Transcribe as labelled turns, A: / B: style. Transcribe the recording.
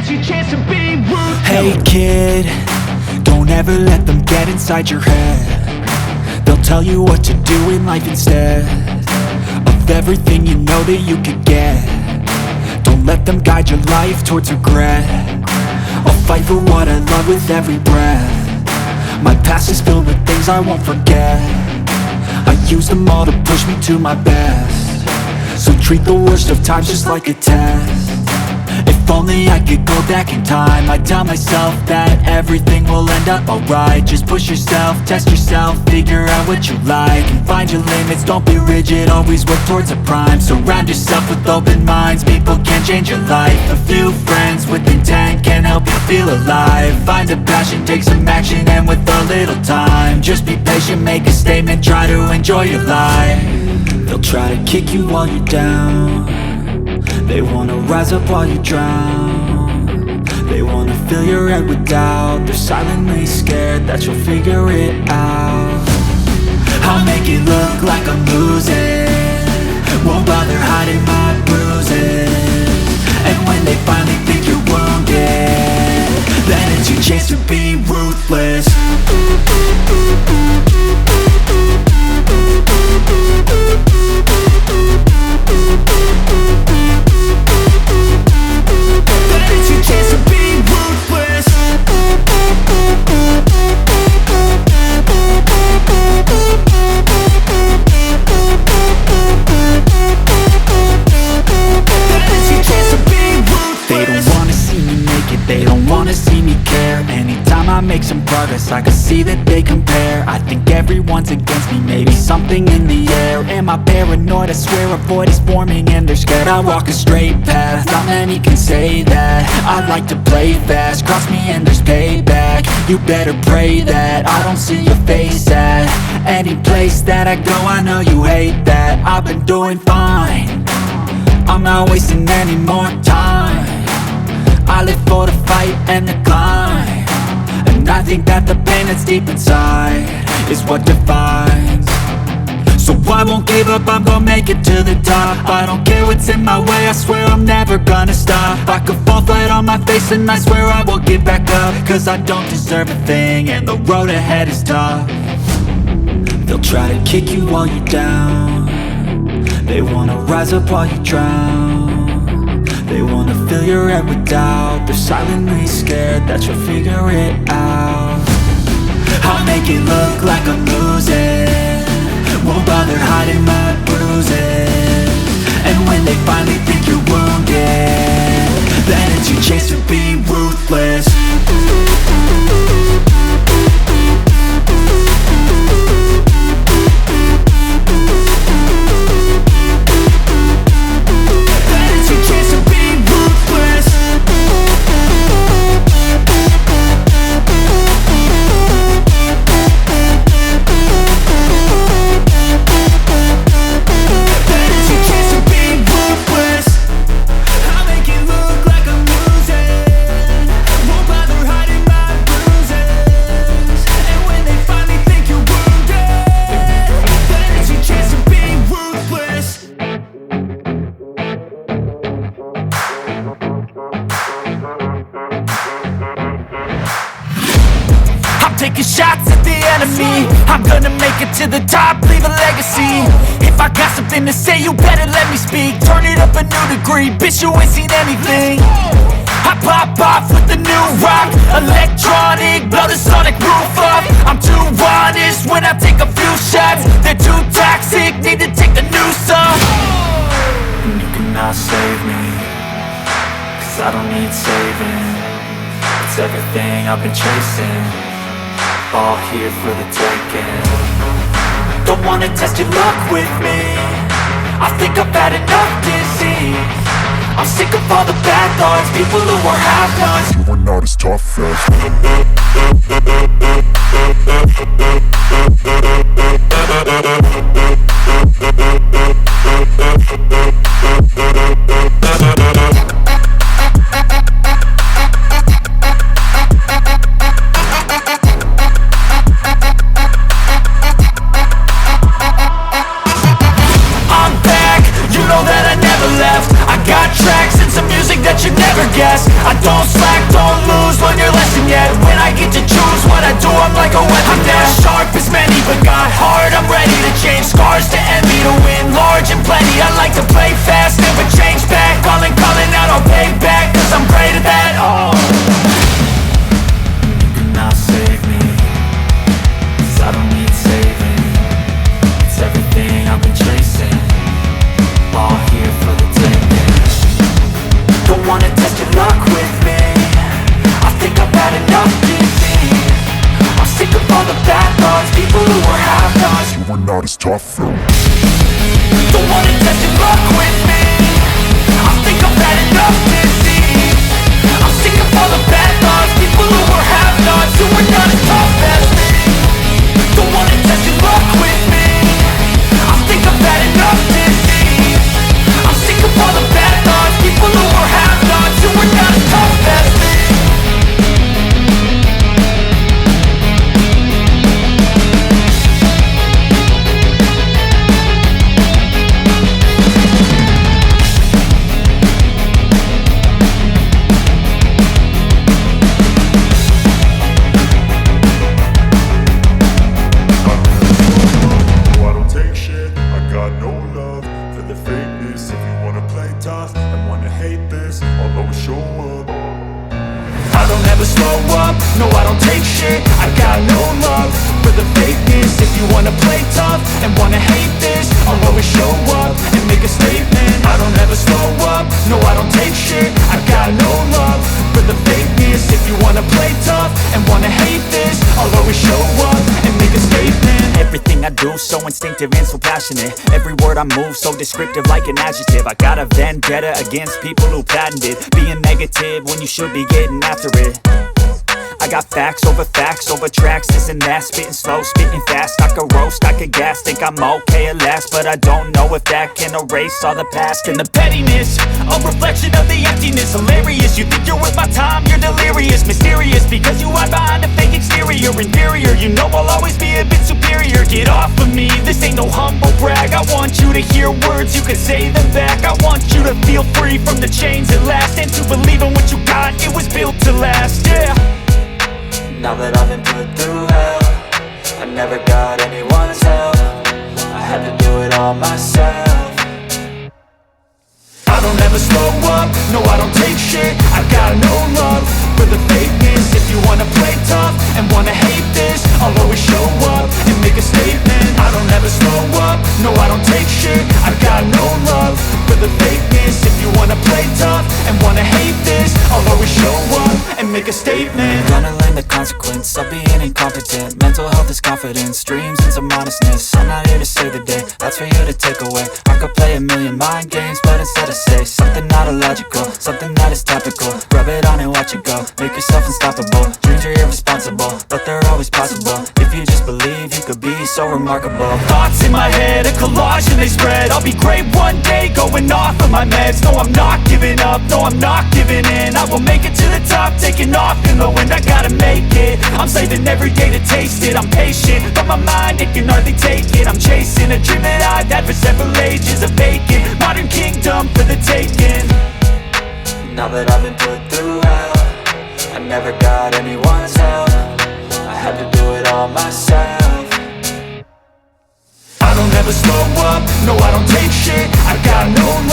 A: it's your chance to be ruthless.
B: Hey kid, don't ever let them get inside your head. They'll tell you what to do in life instead of everything you know that you could get. Don't let them guide your life towards regret. I'll fight for what I love with every breath. My past is filled with things I won't forget. I use them all to push me to my best. So treat the worst of times just like a test. If only I could go back in time, I'd tell myself that everything will end up alright. Just push yourself, test yourself, figure out what you like, and find your limits, don't be rigid, always work towards a prime. Surround yourself with open minds, people can change your life. A few friends with intent can help you feel alive. Find a passion, take some action, and with a little time, just be patient, make a statement, try to enjoy your life. They'll try to kick you while you're down. They wanna rise up while you drown. They wanna fill your head with doubt. They're silently scared that you'll figure it out. I'll make it look like I'm losing, won't bother hiding my bruises. And when they finally think you're wounded, then it's your chance to be ruthless. I can see that they compare. I think everyone's against me, maybe something in the air. Am I paranoid? I swear a void is forming and they're scared. I walk a straight path, not many can say that. I like to play fast, cross me and there's payback. You better pray that I don't see your face at any place that I go. I know you hate that. I've been doing fine, I'm not wasting any more time. I live for the fight and the climb, and I think that the pain that's deep inside is what defines. So I won't give up, I'm gonna make it to the top. I don't care what's in my way, I swear I'm never gonna stop. I could fall flat on my face and I swear I will get back up, cause I don't deserve a thing and the road ahead is tough. They'll try to kick you while you're down. They wanna rise up while you drown. They wanna fill your head with doubt. They're silently scared that you'll figure it out. I'll make it look like I'm losing, won't bother hiding my bruises. And when they finally think you're wounded, then it's your chance to be ruthless.
C: Taking shots at the enemy, I'm gonna make it to the top, leave a legacy. If I got something to say, you better let me speak. Turn it up a new degree, bitch, you ain't seen anything. I pop off with the new rock, electronic, blow the sonic roof up. I'm too honest when I take a few shots. They're too toxic, need to take the noose off. And you cannot save me, cause I don't need saving. It's everything I've been chasing, all here for the taking. Don't wanna test your luck with me, I think I've had enough disease. I'm sick of all the bad thoughts, people who are half-nots.
D: You are not as tough as
C: that you never gas. I don't slack, don't lose, learn your lesson yet. When I get to choose what I do, I'm like a weapon. I'm not sharp as many, but got heart, I'm ready to change. Scars to envy, to win large and plenty. I like to play fast, never change back. Calling out, I'll pay back, cause I'm great at that. Oh, you cannot save me, cause I don't need saving. It's everything I've been chasing, all here for the taking. Don't wanna test your luck with me, I think I've had enough defeat. I'm sick of all the bad thoughts, people who were half-nots.
D: You were not as tough though.
C: Don't wanna test your luck with me, I think I've had enough deceit. I'm sick of all the bad thoughts, people who were half-nots, who were not as tough as me. Don't wanna test your luck with me, I think I've had enough deceit. I'm sick of all the bad thoughts, people who were half-nots, who were not as tough as me. No, I don't take shit, I got no love for the fakeness. If you wanna play tough and wanna hate this, I'll always show up and make a statement. I don't ever slow up, no, I don't take shit, I got no love for the fakeness. If you wanna play tough and wanna hate this, I'll always show up and make a statement. Everything I do so instinctive and so passionate. Every word I move so descriptive like an adjective. I got a vendetta against people who patented being negative when you should be getting after it. I got facts over tracks, this and that. Spitting slow, spitting fast, I could roast, I could gas. Think I'm okay at last, but I don't know if that can erase all the past. And the pettiness, a reflection of the emptiness. Hilarious, you think you're worth my time, you're delirious. Mysterious, because you hide behind a fake exterior. Inferior, you know I'll always be a bit superior. Get off of me, this ain't no humble brag. I want you to hear words, you can say them back. I want you to feel free from the chains at last, and to believe in what you got, it was built to last, yeah. Now that I've been put through hell, I never got anyone's help, I had to do it all myself. I don't ever slow up, no I don't take shit, I got no love for the fakeness. If you wanna play tough and wanna hate this, I'll always show up and make a statement. I don't ever slow up, no I don't take shit, I got no love for the fakeness. If you wanna play tough and wanna hate this, I'll always show up and make a statement. Gonna learn the consequence of being incompetent. Mental health is confidence, dreams and some honestness. I'm not here to save the day, that's for you to take away. I could play a million mind games, but instead I say something not illogical, something that is topical. Rub it on and watch it go, make yourself unstoppable. Dreams are irresponsible, but they're always possible. If you just believe, you could be so remarkable. Thoughts in my head, a collage and they spread. I'll be great one day, going off of my meds. No, I'm not giving up, no, I'm not giving in. I will make it to the top, taking off in the wind. I gotta make it, I'm saving every day to taste it. I'm patient, but my mind, it can hardly take it. I'm chasing a dream that I've had for several ages. A vacant, modern kingdom for the taking. Now that I've been put through hell, I never got anyone's help, I had to do it all myself. I don't ever slow up, no I don't take shit, I got no